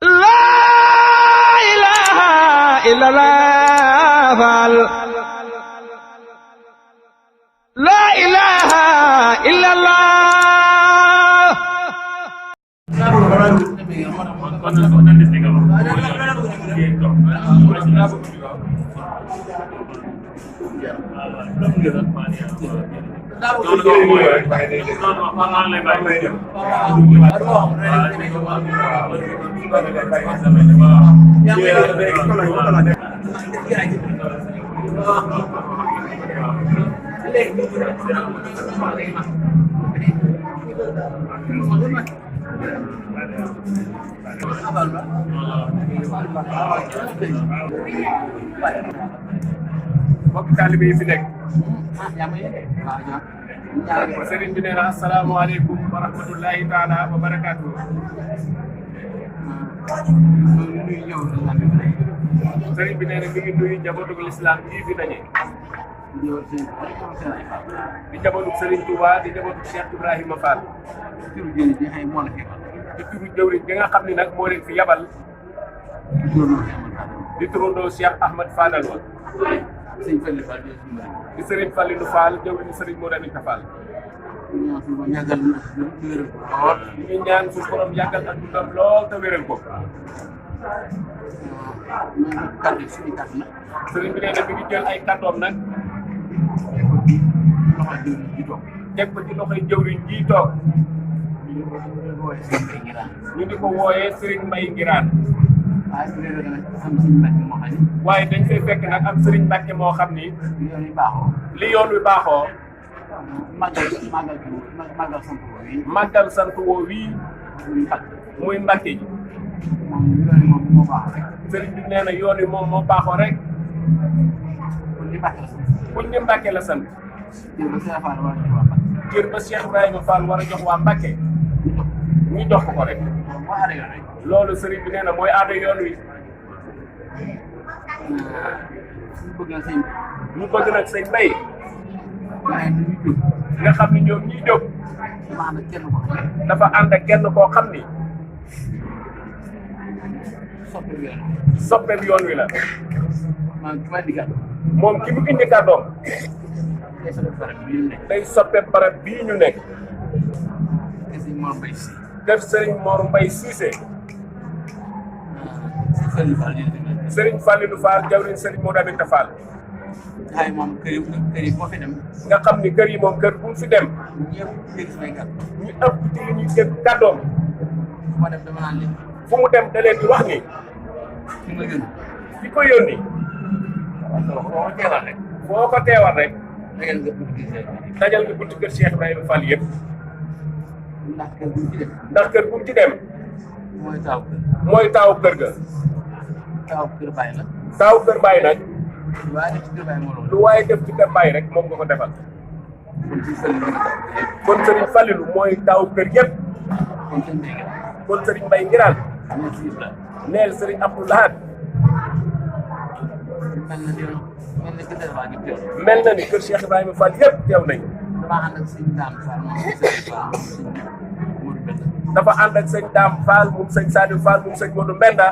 laa ilaaha illallah faal laa ilaaha illallah mbokk taalibe yi fi nekk sëriñ bi nee na asalaamaaleykum wa rahmatullahi taala wa barakaatu. sëriñ bi nee na mi ngi nuyu njabootu lislaam yi fi daje di njabootu Sëriñ Tuuba di njabootu Cheikh Ibrahima Fall di turu jëwriñ bi nga xam ni nag moo leen fi yabal di turandoo Cheikh Ahmad Fadal wa di Sëriñ Fallilu Fall jëwriñu Sëriñ Modou Aminta Fall ñu ngi ñaan suñu borom yàggal ak dundam lool te wéral ko. sëriñ bi nee na mi ngi jël ay kàddoom nag teg ko ci loxoy jëwriñ ji toog ñu di ko wooyee Sëriñ Mbay Ngiraan waaye dañ fay fekk nag am Sëriñ Mbàkke moo xam ni li yoon wi baaxoo màggal sant woo wii muy Mbàkke ji sëriñ bi nee na yoon wi moom moo baaxoo rek buñ ni Mbàkke la sant cër ba Cheikh Ibrahima Fall war a jox waa Mbàkke ñu jox ko rek loolu sëriñ bi nee na mooy aada yoon wi ñu bëgg nag sëñ Mbay nga xam ni ñoom ñiy jóg dafa ànd ak kenn koo xam ni soppeem yoon wi la moom ki mu indi kàddoom day soppeem barab bii ñu nekk kër Sëriñ Mor Mbay Siise Sëriñ Fallilu Fall jawriñ Sëriñ Modou Aminta Fall xay moom kër yi boo fi dem nga xam ni kër yi moom kër bu mu fi dem ñëpp dégg samay kàddu ñu ëpp ci li ñuy dégg kàddoom fu ma dem dama naan leen fu mu dem da leen di wax ni fi ma yónni ki ko yónni boo ko teewal rek foo ko teewal rek dajal dajal nga nga buntu kër buntu kër Cheikh Ibrahima Fall yëpp ndax kër bu ci dem ndax kër bu mu ci dem mooy taaw kër mooy taawu kër ga taaw kër bàyyi la taawu kër Baye nag waaye def ci kër bàyyi moo loolu lu waaye def ci kër Baye rek moom nga ko defal kon Sëriñ Fallilu mooy taawu kër yëpp kon seen dégg kon Sëriñ Mbay Ngiraan ñoo ci yëpp la neel Sëriñ Abdou Lahad mel na mel na kër dafa gi teew ni kër Cheikh Ibrahima Fall yëpp teew nañ damaa ànd ak sëñ Daam Fall moom dafa ànd ak sëñ Daam Fall moom sëñ Saliou Fall moom sëñ Modou Mbenda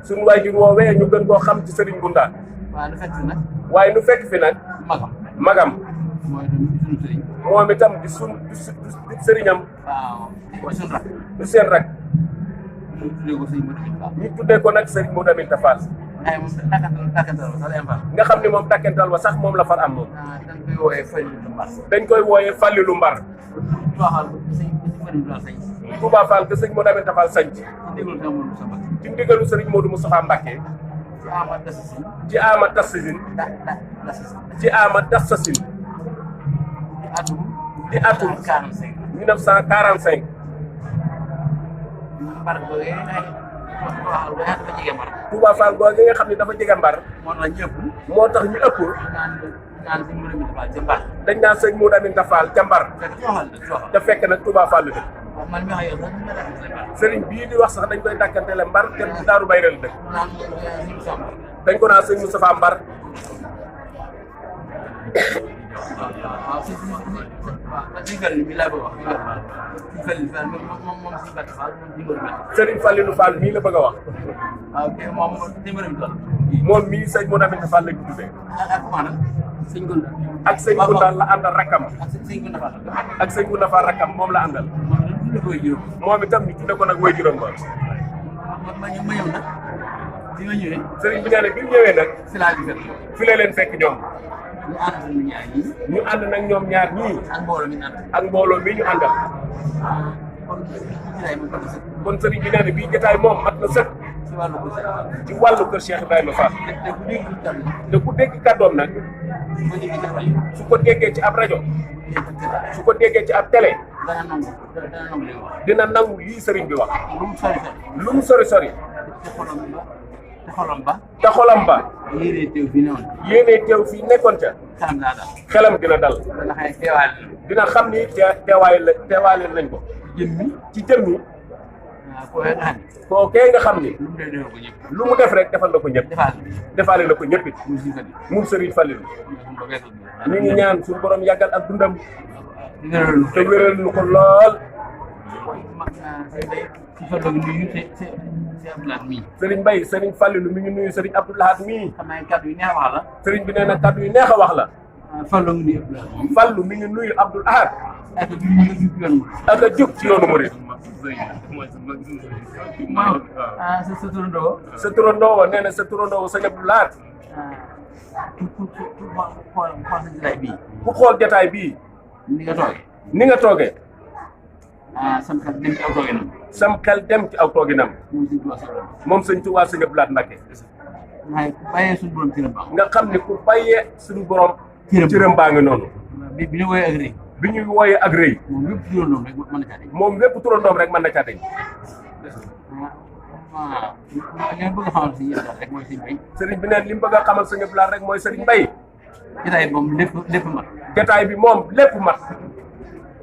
suñu waajur woowee ñu gën koo xam ci Sëriñ Gunda waaye lu fekk nag waaye nu fekk fi nag magam mooy suñu sëriñ moom itam di sëriñam waaw mooy suñu rak du seen rak ñu tuddee ko sëñ Modou Aminta Fall ñu tuddee ko nag Sëriñ Modou Aminta Fall waaye moom dakkantal ba sax day am Fall nga xam ne moom dakkantal wa sax moom la far am moom dañ koy wooyee Fallilu Mbar dañ koy wooyee Fallilu Mbar waxal ko sëñ Fallilu Fall sañ Touba Fall que Sëriñ Modou Aminta Fall sañ ci ndigalu Sëriñ Modou Moustapha Mbacké ci ama tassasin ci ama tassasin di atum 1945 Touba Fall googu nga xam ne dafa jege Mbar moo tax ñu ëpp dañ naan Sëriñ Modou Aminta Fall ca Mbar te fekk nag Touba Fall dëkk sëriñ bii di wax sax dañ koy dàkkantele Mbar te Daaru Bayrel dëkk dañ ko naan Sëriñ Moustapha Mbar Fallou Fall moom si Mbacke Fall moom numéro bi. Serigne Fallilou Fall mii la bëgg a wax. waaw kay moom numéro bi toll. moom mii sëñ Modou Aminta Fall lañ ko tuddee. ak maanaam sëñ Gonda. ak sëñ Gunda la àndal rakkam. ak sëñ Gonda Fall. ak sëñ Gunda Fall rakkam moom la àndal. moom itam ñu tudde ko nag way juróom ba. ma ñëw nag bi ma ñëwee. Serigne bi nee na bi mu ñëwee nag. si laa gisal. fi la leen fekk ñoom. ñu ànd nañu ñaar ñii. ñu ànd nag ñoom ñaar ñii. ak mbooloo mi ànd. ak mbooloo mi ñu àndal. kon jotaay moom mat na sëkk. kon Serigne bi nee na bii jotaay moom mat na sëkk. ci wàllu ko ci wàllu kër Cheikh Ibrahima Fall. te ku dégg kàddu te ku dégg kàddoom nag. bu ko déggee ci rajo. su ko déggee ci ab rajo. su ko déggee ci ab télé. dana nangu li wax. dina nangu lii Serigne bi wax. lu mu sori sori. lu mu sori sori. te xolam ba. te xolam ba. yéenee teew fii newoon. yéenee teew fii nekkoon ca. xelam daa daal. xelam dina dal. dana xëy teewaale na. dina xam ni teewaale nañ ko. jëmmi. ci jëmmi. waaw koo nga xam ne. kookee nga xam ni. lu mu dee defal ko ñëpp. lu mu def rek defal na ko ñëpp. defaale na ko ñëpp it. mu si fadi. moom Serigne Fallilou. ñu ñu ngi ñaan suñu borom yàggal ak dundam. di wéral te wéral nu ko lool. ci Fallou gi nuyu te Abdoulaye mii. Serigne Mbaye Serigne Fallilou mi ngi nuyu Serigne Abdou Lahad mii. xam naa kàddu yu neex wax la. Serigne bi nee na kàddu yu neex a wax la. Fallou ngi nuyu Abdoulaye moom. Fallou mi ngi nuyu Abdou Lahad. ak bi mu ngi jub yoon ak a jóg ci yoonu murid. waaw sa turandoo. sa turandoo wa nee na sa turandoo wa sëñ Abdou Lahad. xool sa jotaay bii. ku xool jotaay bii. ni nga toogee. ni nga toogee. sam xel dem ci aw tooginam. sam xel dem ci aw tooginam. moom moom sëñ sëñ Tuubaa Tuubaa sëñ Abdou Lahad Mbacké. waaye bàyyee suñu borom cëram baax. nga xam ne ku bàyyee suñu borom. cëram baa ngi noonu. bi ñu woowee ak rëy. bi ñuy wooyee ak rëy. moom lépp turandoom rek mën na caa deñ. moom lépp turandoom rek mën na caa deñ. li ma bëgg a xamal si yéen daal rek mooy sëñ Bay. sëriñ bi neen li mu bëgg a xamal sëñ Abdou Lahad rek mooy sëriñ Mbaye. jotaay moom lépp mat. jotaay bi moom lépp mat.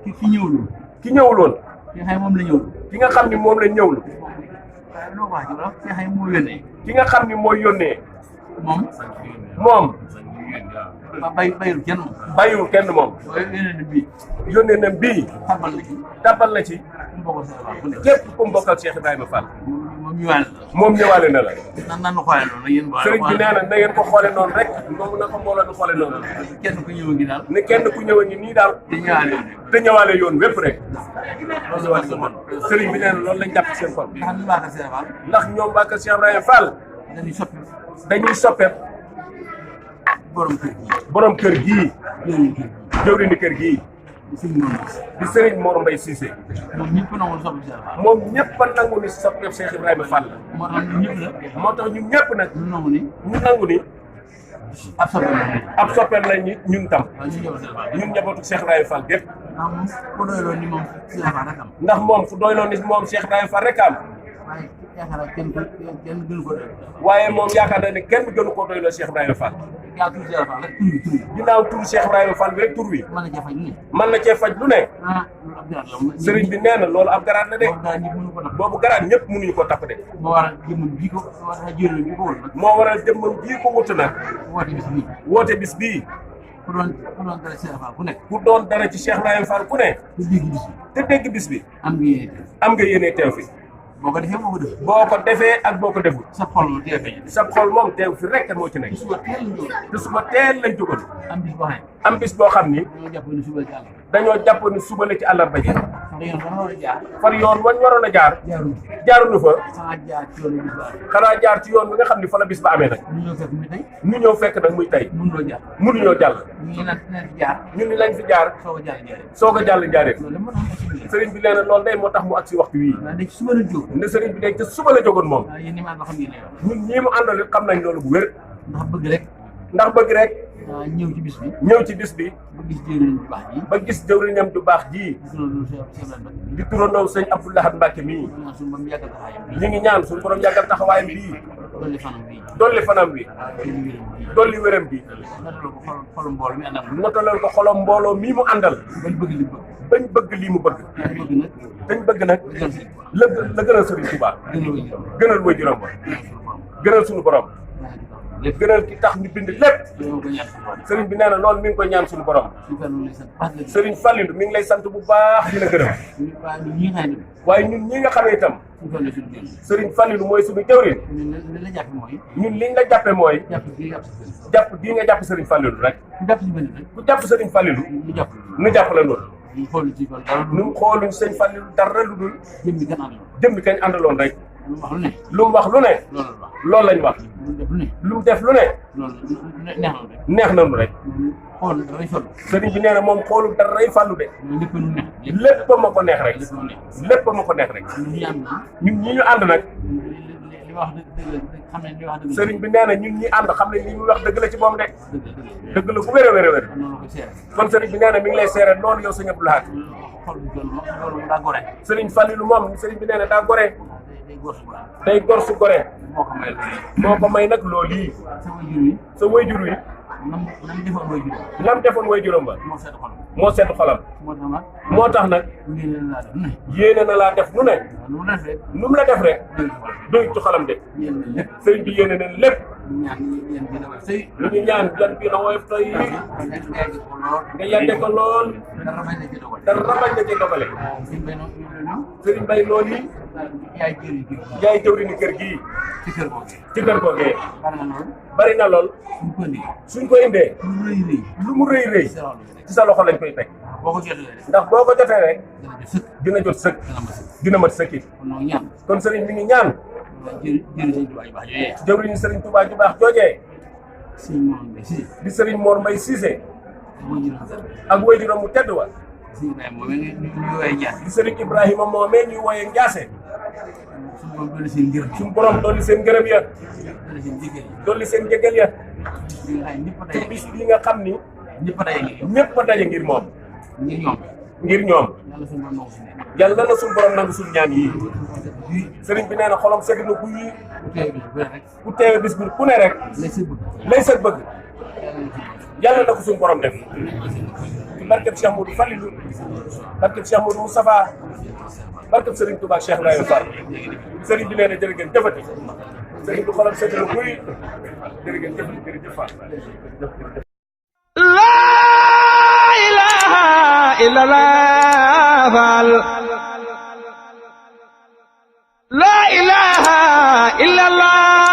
ki ñëwul. ki ñëwul woon. ki nga xam moom la ñëwul. ki nga xam ni moom la ñëwul. loo wax ci wolof ki nga xam moo yónnee. ki nga xam ni mooy yónnee. moom. bayul kenn moom. bàyyiwul kenn moom. waaye yónnee na bii. yónnee na bii. xamal na ci. tàbbal na ci. képp ku mbokkal Cheikh Ibrahima Fall. moom ñëwaale la. moom ñëwaale na la. nan xoolee noonu yéen. sëriñ bi nee na na ngeen ko xoole noonu rek moom na ko mbooloo di xoole noonu. kenn ku ñëw ngi daal. ne kenn ku ñëw ngi nii daal. te ñëwaale yoon. te ñëwaale yoon wépp rek. loolu la ñu wax sëriñ bi nee na loolu lañ jàpp seen xol. ndax ñu baax a Cheikh Fall. ndax ñoom waa kër Cheikh Ibrahima Fall. dañuy soppi. dañuy soppeeku. borom kër gii. borom kër gii. jëwriñu jëwriñu kër kër gii. gii. sëñ di sëriñ Mor Mbaye Cissé. moom ñëpp nangu soppi Cheikh Fall. moom ñëpp a nangu ni soppeeku Cheikh Ibrahima Fall la. moo tax ñun ñëpp la. moo tax ñun ñëpp nag. ñu nangu ni. ñu nangu ni. ab soppi la. ab soppeem lañ ñun tam. waaw ñu ñëw Cheikh Fall. ñun njabootu Cheikh Ibrahima Fall gépp. ndax moom ku doyloon ni moom Cheikh Fall rek am. ndax moom fu doyloo ni moom Cheikh Ibrahima Fall rek am. waaye yaakaar naa kenn gënu ko doy. waaye moom yaakaar na ne kenn gënu koo doyloo Cheikh Ibrahima Fall. yaa tudd Cheikh Fall rek tur bi. ginnaaw turu Cheikh Ibrahima Fall bi rek tur wi. mën na cee faj lu ne. mën na cee faj lu ne. loolu ab garaat la. sëriñ bi nee na loolu ab garaat la de. boobu daal ñëpp mënu ko def. boobu garaat ñëpp mënuñu ko tapp de. moo waral jëmmam bii ko moo tax jëloon bi ko wër nag. moo waral jëmmam bii ko wutu nag. woote bis bii. woote bis bii. ku doon dara Cheikh Fall ku nekk. ku doon dara ci Cheikh Ibrahima Fall ku ne. te dégg bis bi. te dégg bis bi. am nga yéene. am nga yéene teew fi. boo ko defee boo ko defee. boo ko defee ak boo ko deful. sa xol moom teel feeñ. sa xol moom teew fi rek moo ci nekk. suba teel lañ jóg. te suba teel lañ jógoon. am bis boo xam ne. am bis boo xam ni. dañoo jàpp ne suba ci àll. dañoo jàpp ni suba la ci àllarba ji. ndax yoon ba war a jaar. far yoon wañ waroon a jaar. jaarul. jaaruñu fa. xanaa jaar ci yoonu bis ba. xanaa jaar ci yoon bi nga xam ni fa la bis ba amee nag. ñu ñëw fekk mi tey. ñu ñëw fekk nag muy tey. mënuloo jaar. mënuñoo jàll. ñu ngi naan dinañ fi jaar. ñun ni lañ fi jaar. soog a jaar jaaree. soog a jàll jaaree. loolu moo tax ñu sëriñ bi nee na loolu day moo tax mu agsi waxtu wii. waaw léegi suba la jóg. ne sëriñ bi day ca suba la jógoon moom. waaw yéen ñi ma ànd xam ngeen ne yow. ñun ñii mu àndal it xam nañ loolu bu wér. ndax bëgg rek. ndax bëgg rek. ñëw ci bis bi. ñëw ci bis bi. ba gis jëriñ bu baax ji. ba gis jëwriñam ju baax ji. di turandoo sëñ Abdou Lahad Mbacké mii. ñu ngi ñaan suñu borom yàggal taxawaayam bii. dolli fanam bii. dolli fanam bi. dolli wéram bi. xolu mbooloo mi àndal. notalal ko xolom mbooloo mii mu àndal. bañ bëgg li bëgg. bañ bëgg lii mu bëgg. dañ bëgg nag. la gënal Sëriñ Tuubaa. gënal waajuram ba. gënal suñu borom. lépp gënal ki tax ñu bind lépp yow ko ñaan ko sëriñ bi nee na loolu mi ngi koy ñaan suñu borom ci kan lay sant baax la sëriñ Fallilu mi ngi lay sant bu baax di la gërëm waa ñi nga xam ne waaye ñun ñi nga xamee itam ci kan la suñu jël sëriñ Fallilu mooy suñu jëwriñ li la jàpp mooy ñun liñ la jàppe mooy jàpp gi jàpp si jàpp bii nga jàpp sëriñ Fallilu rek ku jàpp si benn rek ku jàpp sëriñ Fallilu ñu jàpp nu jàpp la loolu ñu xool ci kon dara nu xooluñ sëñ Fallilu dara lu dul jëm bi kan ànd jëm bi kañ àndaloon rek lu wax lu ne lu mu wax lu ne loolu la wax loolu lañ wax lu def lu ne lu mu def lu ne loolu neex na rek neex nañu rek xool dafay sol sëriñ bi nee na moom xoolul dara rey fàllu de lépp lu neex lépp ma ko neex rek lépp lu neex lépp ma ko neex rek ñu am ñun ñi ñu ànd nag li wax dëgg xam ne li wax dëgg sëriñ bi nee na ñun ñi ànd xam ne li ñu wax dëgg la ci moom de dëgg dëgg la bu wér a wér a wér noonu ko seere kon sëriñ bi nee na mi ngi lay seere noonu yow sëñ Abdou Lahad xool bi loolu loolu daa gore sëriñ Fallilu moom sëriñ bi nee na daa gore day góor su baax day gor su gore moo ko may loolu moo ko may nag loolu yi sama jur yi sa wayjur wi nam defoon mooy jur lam defoon wayjuram ba moo seet xolam moo seet xolam moo tax nag moo tax nag ngeen leen laa def ne yéene na laa def nu ne lu mu def rek nu mu la def rek dëgg ci xolam doy ci xolam de yéen na lépp sëriñ bi yéene na lépp ñaan yéen bi dama sëy lu ñu ñaan jan bii na woyof tey yàgg ko lool nga yàgge ko lool dara bañ na ci dogal dara bañ na ci dogale si mbay noonu sëriñ Bay loolu yi yaay jëri ji yaay jëwriñu kër gii ci kër boobu ci kër googee bari na lool bari na lool suñ ko indi suñ ko indee lu rëy rëy lu mu rëy rëy ci loolu rek ci sa loxo lañ koy teg boo ko jotee rek ndax boo ko jotee rek dana jot sëkk dina jot sëkk dana ma sëkk dina mat sëkkit kon noo ñaan kon sëriñ mi ngi ñaan jëri sëñ Tuubaa yu baax yooyee jëwriñu sëriñ Tuubaa ju baax joojee sëñ moom mbay si di sëriñ Mor Mbay Cissé moo jëloon sax ak wayjuram mu tedd wa sëñ Ibrahima moom ñu woowee jaar di sëriñ Ibrahima moomee ñuy wooye Njaase suñu borom dolli seen ngërëm suñu borom dolli seen ngërëm ya dolli seen jéggal yi dolli seen jégal ya bi nga xam ne ñëpp a ci daje bis bi nga xam ni ñëpp a daje ngi ñëpp a daje ngir moom ngir ñoom ngir ñoom yàlla suñu borom nangu si nekk yàlla na suñu borom nangu suñu ñaan yii bii sëriñ bi nee na xolam sedd na guy bu teewee bis bu ne rek ku teewe bis bi ku ne rek lay sa bëgg lay sa bëgg yàlla na ci yàlla na ko suñu borom def ci barkeb Cheikh Modou Fallilu barkeb Cheikh Modou Moustapha barkeb Sëriñ Touba Cheikh Ibrahima Fall sëriñ bi nee na jërë ngeen jëfati sëriñ bi xolam sedd na guy jërë ngeen jëfati jërëjëf Fall laa ilaaha illallaah Fall laa ilaaha illallaah